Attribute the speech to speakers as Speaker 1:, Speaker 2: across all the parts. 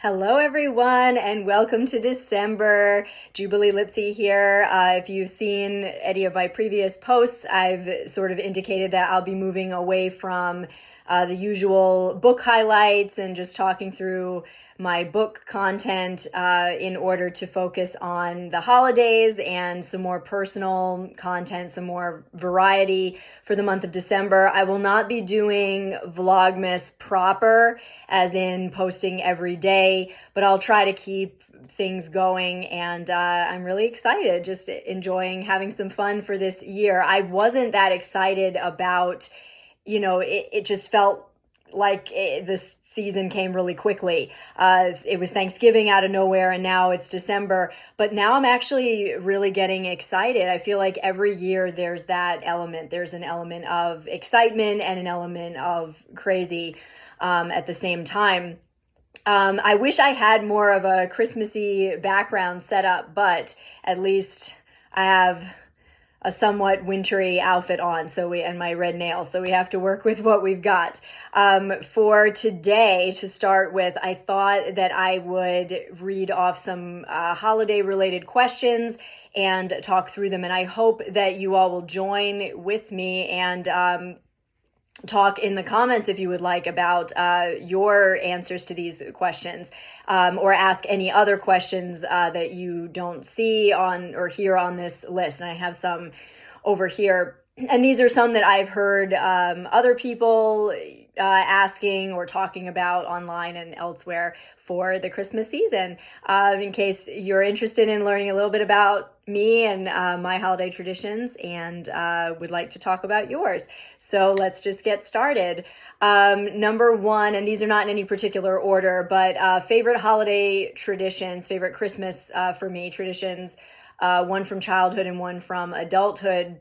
Speaker 1: Hello, everyone, and welcome to December. Jubilee Lipsy here. If you've seen any of my previous posts, I've sort of indicated that I'll be moving away from the usual book highlights and just talking through my book content in order to focus on the holidays and some more personal content, some more variety for the month of December. I will not be doing Vlogmas proper, as in posting every day, but I'll try to keep things going, and I'm really excited, just enjoying having some fun for this year. I wasn't that excited about, it just felt like this season came really quickly. It was Thanksgiving out of nowhere, and now it's December. But now I'm actually really getting excited. I feel like every year there's that element. There's an element of excitement and an element of crazy at the same time. I wish I had more of a Christmassy background set up, but at least I have a somewhat wintry outfit on, and my red nails, so we have to work with what we've got. For today, to start with, I thought that I would read off some holiday-related questions and talk through them, and I hope that you all will join with me and talk in the comments if you would like about your answers to these questions, or ask any other questions that you don't see on or hear on this list. And I have some over here. And these are some that I've heard other people asking or talking about online and elsewhere for the Christmas season. In case you're interested in learning a little bit about me and my holiday traditions and would like to talk about yours. So let's just get started. Number one, and these are not in any particular order, but favorite holiday traditions, favorite Christmas for me traditions, one from childhood and one from adulthood.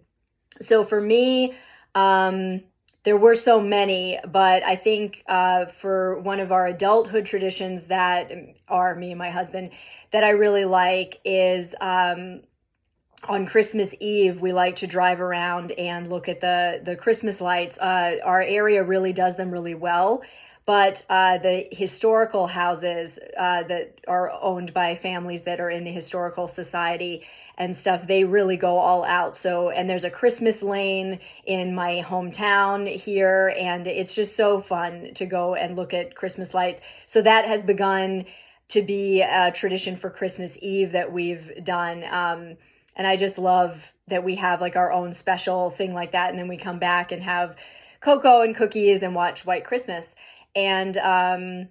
Speaker 1: So for me, there were so many, but I think for one of our adulthood traditions that are me and my husband that I really like is on Christmas Eve, we like to drive around and look at the Christmas lights. Our area really does them really well, but the historical houses that are owned by families that are in the historical society and stuff, they really go all out. So, and there's a Christmas lane in my hometown here, and it's just so fun to go and look at Christmas lights. So that has begun to be a tradition for Christmas Eve that we've done. And I just love that we have like our own special thing like that. And then we come back and have cocoa and cookies and watch White Christmas. And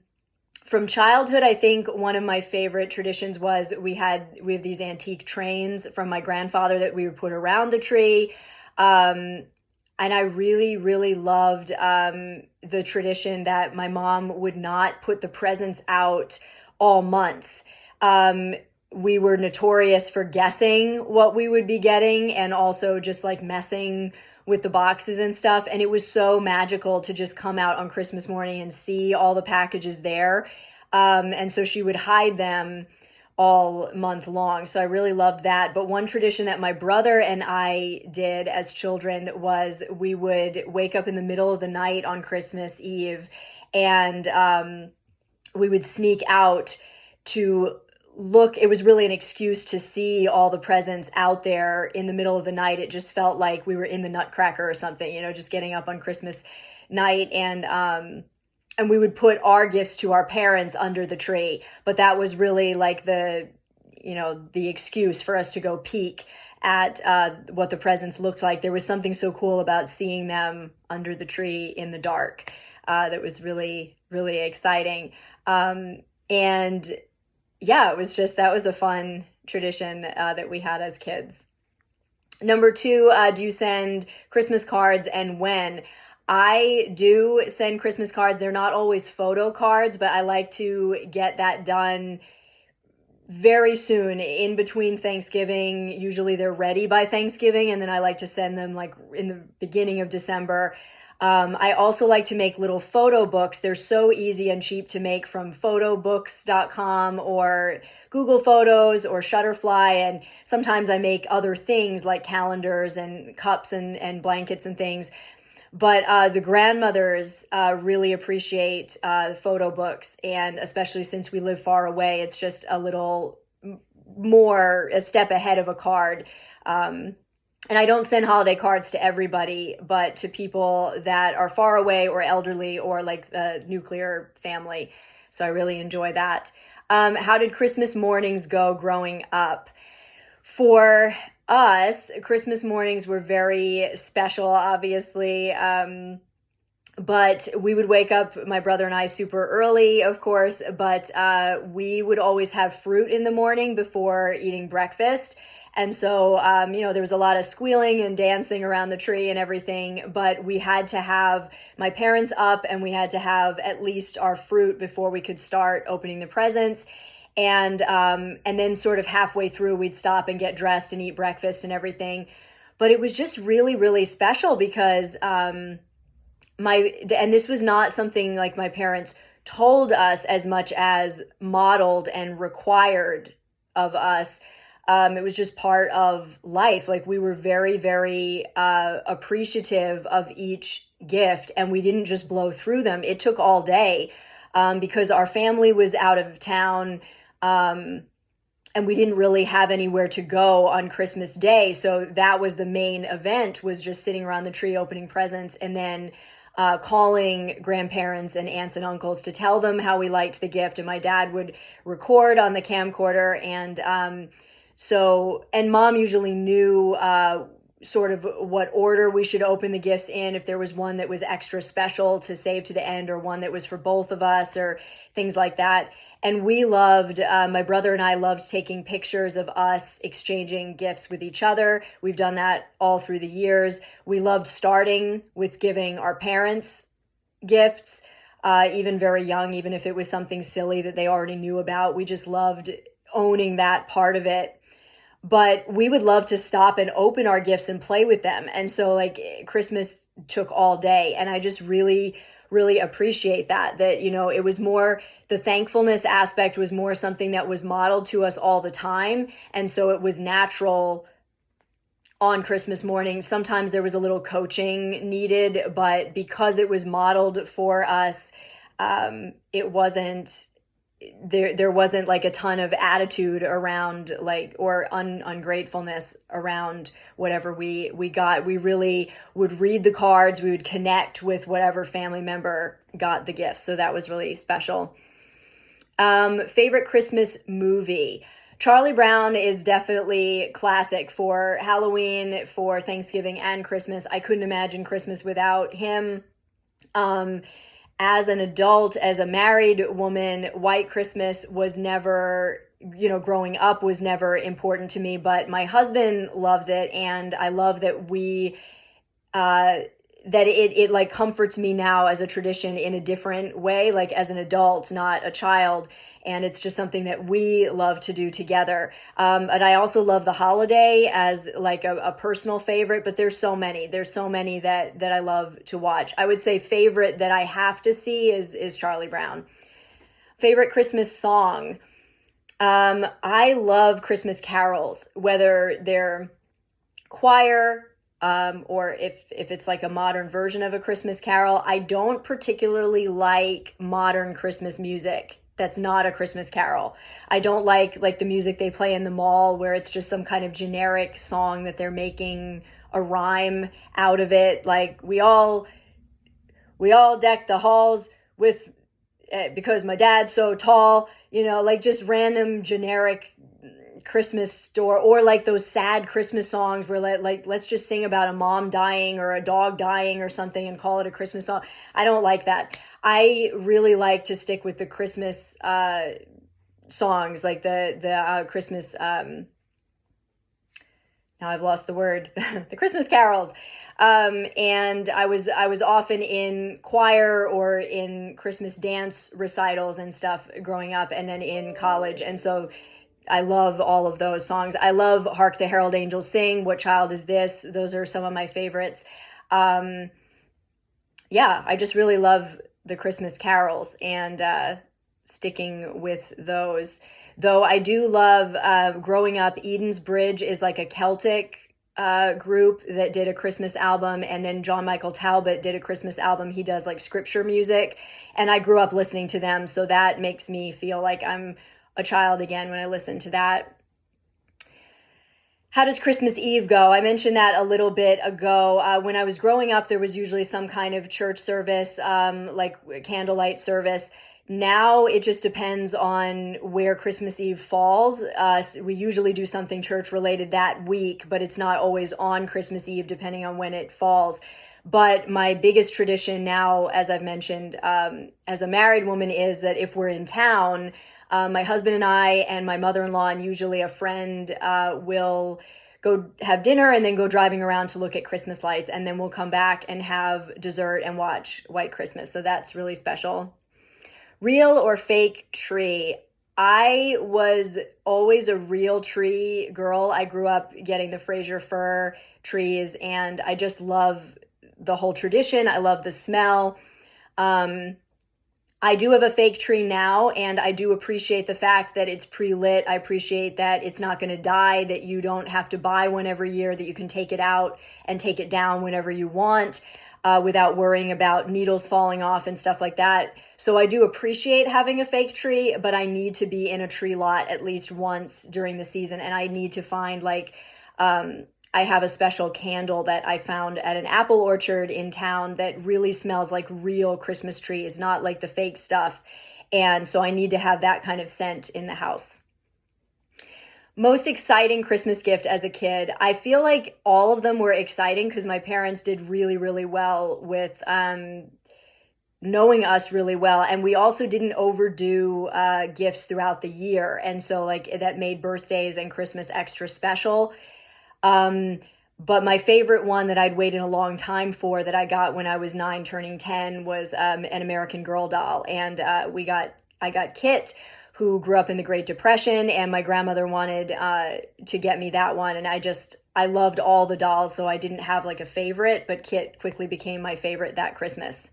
Speaker 1: from childhood, I think one of my favorite traditions was we have these antique trains from my grandfather that we would put around the tree. And I really, really loved the tradition that my mom would not put the presents out all month. We were notorious for guessing what we would be getting and also just like messing with the boxes and stuff. And it was so magical to just come out on Christmas morning and see all the packages there. And so she would hide them all month long. So I really loved that. But one tradition that my brother and I did as children was we would wake up in the middle of the night on Christmas Eve and we would sneak out to look. It was really an excuse to see all the presents out there in the middle of the night. It just felt like we were in the Nutcracker or something, just getting up on Christmas night. And we would put our gifts to our parents under the tree. But that was really like the excuse for us to go peek at what the presents looked like. There was something so cool about seeing them under the tree in the dark that was really, really exciting. And yeah, that was a fun tradition that we had as kids. Number two, do you send Christmas cards and when? I do send Christmas cards. They're not always photo cards, but I like to get that done very soon in between Thanksgiving. Usually they're ready by Thanksgiving, and then I like to send them like in the beginning of December. I also like to make little photo books. They're so easy and cheap to make from photobooks.com or Google Photos or Shutterfly. And sometimes I make other things like calendars and cups and blankets and things. But the grandmothers really appreciate the photo books, and especially since we live far away, it's just a little more a step ahead of a card. And I don't send holiday cards to everybody, but to people that are far away or elderly or like the nuclear family. So I really enjoy that. How did Christmas mornings go growing up? For us, Christmas mornings were very special, obviously. But we would wake up, my brother and I, super early, of course, but we would always have fruit in the morning before eating breakfast. And so, there was a lot of squealing and dancing around the tree and everything, but we had to have my parents up and we had to have at least our fruit before we could start opening the presents. And then sort of halfway through, we'd stop and get dressed and eat breakfast and everything. But it was just really, really special because and this was not something like my parents told us as much as modeled and required of us. It was just part of life. Like we were very, very appreciative of each gift, and we didn't just blow through them. It took all day because our family was out of town, and we didn't really have anywhere to go on Christmas Day. So that was the main event, was just sitting around the tree opening presents, and then calling grandparents and aunts and uncles to tell them how we liked the gift. And my dad would record on the camcorder, and and mom usually knew sort of what order we should open the gifts in, if there was one that was extra special to save to the end or one that was for both of us or things like that. And we loved, my brother and I loved taking pictures of us exchanging gifts with each other. We've done that all through the years. We loved starting with giving our parents gifts, even very young, even if it was something silly that they already knew about. We just loved owning that part of it. But we would love to stop and open our gifts and play with them. And so like Christmas took all day. And I just really, really appreciate that, it was more, the thankfulness aspect was more something that was modeled to us all the time. And so it was natural on Christmas morning. Sometimes there was a little coaching needed, but because it was modeled for us, it wasn't, there wasn't like a ton of attitude around or ungratefulness around whatever we got. We really would read the cards. We would connect with whatever family member got the gift. So that was really special. Favorite Christmas movie. Charlie Brown is definitely classic for Halloween, for Thanksgiving and Christmas. I couldn't imagine Christmas without him. As an adult, as a married woman, White Christmas was never, growing up was never important to me, but my husband loves it. And I love that that it like comforts me now as a tradition in a different way, like as an adult, not a child. And it's just something that we love to do together. And I also love the holiday as like a personal favorite, but there's so many that I love to watch. I would say favorite that I have to see is Charlie Brown. Favorite Christmas song. I love Christmas carols, whether they're choir, or if it's like a modern version of a Christmas carol. I don't particularly like modern Christmas music that's not a Christmas carol. I don't like the music they play in the mall where it's just some kind of generic song that they're making a rhyme out of it. Like we all deck the halls with, because my dad's so tall, like just random generic Christmas store, or like those sad Christmas songs where like let's just sing about a mom dying or a dog dying or something and call it a Christmas song. I don't like that. I really like to stick with the Christmas songs, like the Christmas now I've lost the word the Christmas carols. And I was often in choir or in Christmas dance recitals and stuff growing up, and then in college. And so I love all of those songs. I love Hark the Herald Angels Sing, What Child Is This? Those are some of my favorites. I just really love the Christmas carols and sticking with those. Though I do love, growing up, Eden's Bridge is like a Celtic group that did a Christmas album, and then John Michael Talbot did a Christmas album. He does like scripture music, and I grew up listening to them, so that makes me feel like I'm a child again when I listen to that. How does Christmas Eve go? I mentioned that a little bit ago. When I was growing up, there was usually some kind of church service, like candlelight service. Now it just depends on where Christmas Eve falls. We usually do something church related that week, but it's not always on Christmas Eve, depending on when it falls. But my biggest tradition now, as I've mentioned, as a married woman, is that if we're in town, my husband and I and my mother-in-law and usually a friend will go have dinner and then go driving around to look at Christmas lights. And then we'll come back and have dessert and watch White Christmas. So that's really special. Real or fake tree? I was always a real tree girl. I grew up getting the Fraser fir trees, and I just love the whole tradition. I love the smell. I do have a fake tree now, and I do appreciate the fact that it's pre-lit. I appreciate that it's not going to die, that you don't have to buy one every year, that you can take it out and take it down whenever you want without worrying about needles falling off and stuff like that. So I do appreciate having a fake tree, but I need to be in a tree lot at least once during the season, and I need to find I have a special candle that I found at an apple orchard in town that really smells like real Christmas trees, not like the fake stuff. And so I need to have that kind of scent in the house. Most exciting Christmas gift as a kid. I feel like all of them were exciting because my parents did really, really well with knowing us really well. And we also didn't overdo gifts throughout the year. And so that made birthdays and Christmas extra special. But my favorite one that I'd waited a long time for that I got when I was 9 turning 10 was an American Girl doll. And I got Kit, who grew up in the Great Depression, and my grandmother wanted to get me that one. And I loved all the dolls, so I didn't have like a favorite, but Kit quickly became my favorite that Christmas.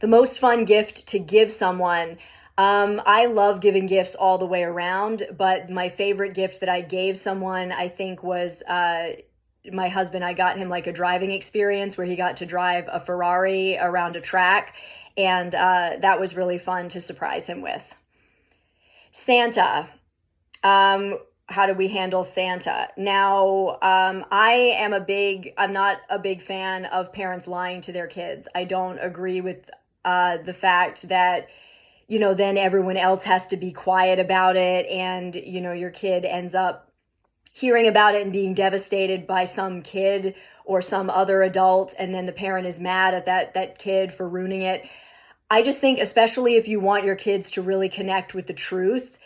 Speaker 1: The most fun gift to give someone. I love giving gifts all the way around, but my favorite gift that I gave someone, I think, was my husband. I got him like a driving experience where he got to drive a Ferrari around a track, and that was really fun to surprise him with. Santa. How do we handle Santa? Now, I'm not a big fan of parents lying to their kids. I don't agree with the fact that then everyone else has to be quiet about it, and, your kid ends up hearing about it and being devastated by some kid or some other adult, and then the parent is mad at that kid for ruining it. I just think, especially if you want your kids to really connect with the truth,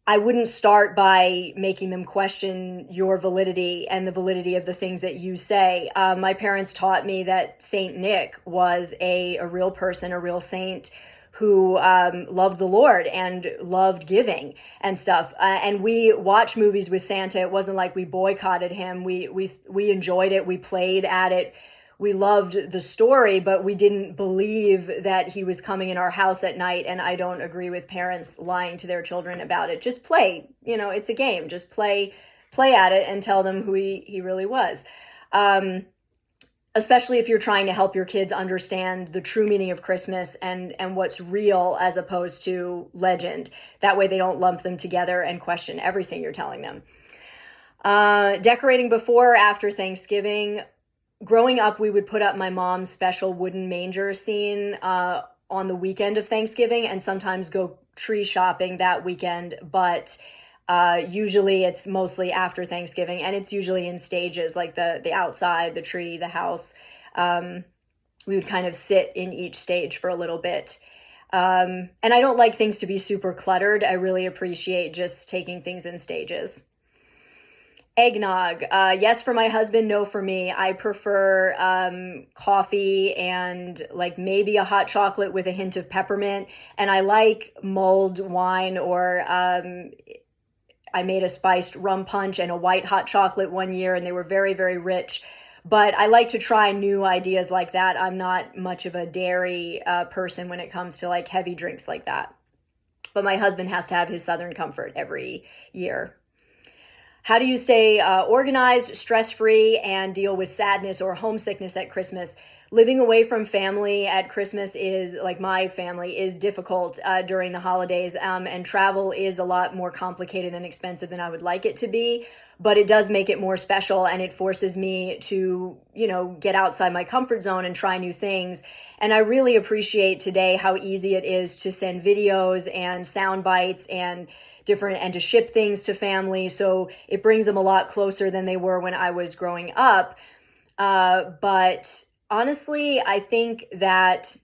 Speaker 1: I wouldn't start by making them question your validity and the validity of the things that you say. My parents taught me that Saint Nick was a real person, a real saint, who loved the Lord and loved giving and stuff. And we watched movies with Santa. It wasn't like we boycotted him. We enjoyed it. We played at it. We loved the story, but we didn't believe that he was coming in our house at night. And I don't agree with parents lying to their children about it. Just play. It's a game. Just play at it and tell them who he really was. Especially if you're trying to help your kids understand the true meaning of Christmas and what's real as opposed to legend. That way they don't lump them together and question everything you're telling them. Decorating before or after Thanksgiving. Growing up, we would put up my mom's special wooden manger scene on the weekend of Thanksgiving, and sometimes go tree shopping that weekend, but usually it's mostly after Thanksgiving, and it's usually in stages, like the outside, the tree, the house. We would kind of sit in each stage for a little bit. And I don't like things to be super cluttered. I really appreciate just taking things in stages. Eggnog. Yes for my husband, no for me. I prefer coffee and maybe a hot chocolate with a hint of peppermint. And I like mulled wine, or I made a spiced rum punch and a white hot chocolate one year, and they were very, very rich. But I like to try new ideas like that. I'm not much of a dairy person when it comes to heavy drinks like that. But my husband has to have his Southern Comfort every year. How do you stay organized, stress-free, and deal with sadness or homesickness at Christmas? Living away from family at Christmas is, like my family, is difficult during the holidays, and travel is a lot more complicated and expensive than I would like it to be, but it does make it more special, and it forces me to, get outside my comfort zone and try new things. And I really appreciate today how easy it is to send videos and sound bites and to ship things to family. So it brings them a lot closer than they were when I was growing up. But honestly, I think that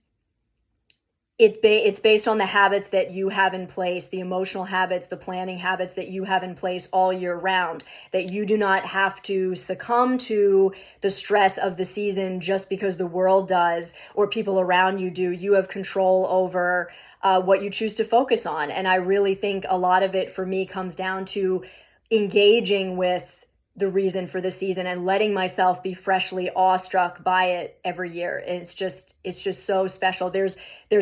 Speaker 1: it's based on the habits that you have in place, the emotional habits, the planning habits that you have in place all year round, that you do not have to succumb to the stress of the season just because the world does or people around you do. You have control over what you choose to focus on. And I really think a lot of it for me comes down to engaging with the reason for the season and letting myself be freshly awestruck by it every year. And it's just so special. There's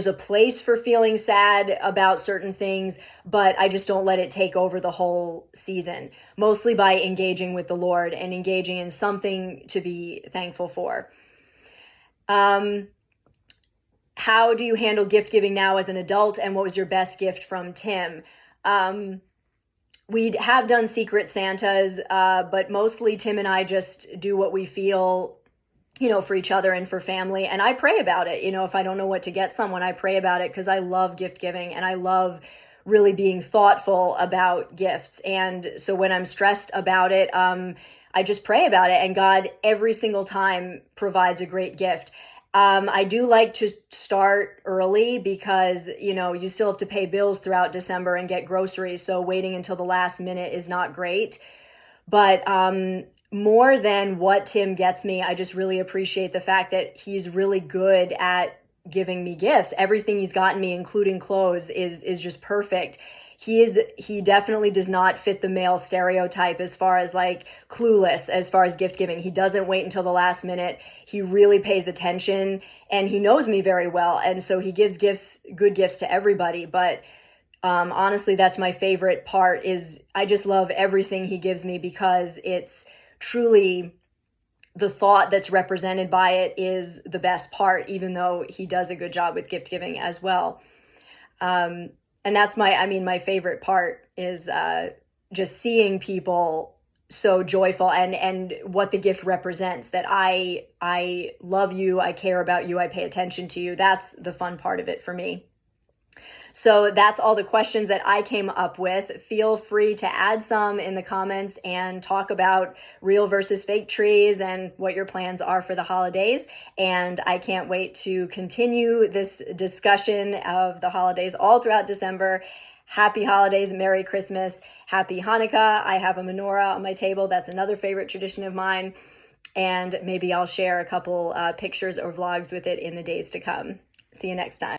Speaker 1: a place for feeling sad about certain things, but I just don't let it take over the whole season, mostly by engaging with the Lord and engaging in something to be thankful for. How do you handle gift giving now as an adult? And what was your best gift from Tim? We have done Secret Santas, but mostly Tim and I just do what we feel, for each other and for family. And I pray about it. If I don't know what to get someone, I pray about it because I love gift giving and I love really being thoughtful about gifts. And so when I'm stressed about it, I just pray about it. And God every single time provides a great gift. I do like to start early because, you still have to pay bills throughout December and get groceries. So waiting until the last minute is not great. But more than what Tim gets me, I just really appreciate the fact that he's really good at giving me gifts. Everything he's gotten me, including clothes, is just perfect. He definitely does not fit the male stereotype as far as like clueless as far as gift giving. He doesn't wait until the last minute. He really pays attention and he knows me very well. And so he gives good gifts to everybody. But honestly, that's my favorite part is I just love everything he gives me because it's truly the thought that's represented by it is the best part, even though he does a good job with gift giving as well. And that's my favorite part is just seeing people so joyful and what the gift represents, that I love you, I care about you, I pay attention to you. That's the fun part of it for me. So that's all the questions that I came up with. Feel free to add some in the comments and talk about real versus fake trees and what your plans are for the holidays. And I can't wait to continue this discussion of the holidays all throughout December. Happy holidays, Merry Christmas, Happy Hanukkah. I have a menorah on my table. That's another favorite tradition of mine. And maybe I'll share a couple pictures or vlogs with it in the days to come. See you next time.